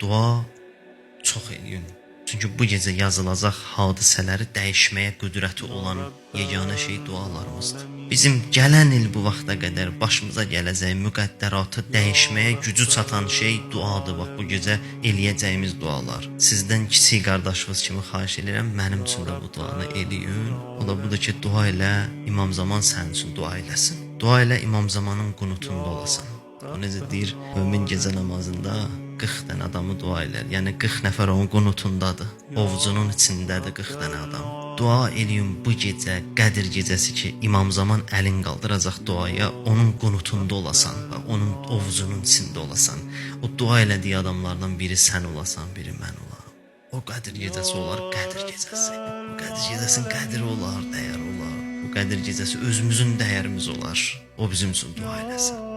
dua çox eləyin. Çünki bu gecə yazılacaq hadisələri dəyişməyə qüdrəti olan yeganə şey dualarımızdır. Bizim gələn il bu vaxta qədər başımıza gələcək müqəddəratı dəyişməyə gücü çatan şey duadır. Bax bu gecə eləyəcəyimiz dualar. Sizdən kiçik qardaşınız kimi xahiş edirəm, mənim üçün də bu duanı eləyin. O da budur ki, dua ilə İmam Zaman sənin üçün dua eləsin. Dua ilə İmam Zamanın qunutunda olasan. O necə deyir, mömin gecə namazında 40 dənə adamı dua elər. Yəni 40 nəfər onun qunutundadır. Ovucunun içindədir 40 dənə adam. Dua eləyin bu gecə Qədir gecəsi ki, İmam Zaman əlin qaldıracaq duaya, onun qunutunda olasan, onun ovucunun içində olasan. O dua elədiyi adamlardan biri sən olasan, biri mən olam. O Qədir gecəsi olar, Qədir gecəsi. Bu Qədir gecəsinin qədri olar, dəyər olar. Bu Qədir gecəsi özümüzün dəyərimiz olar. O bizim üçün dua eləsin.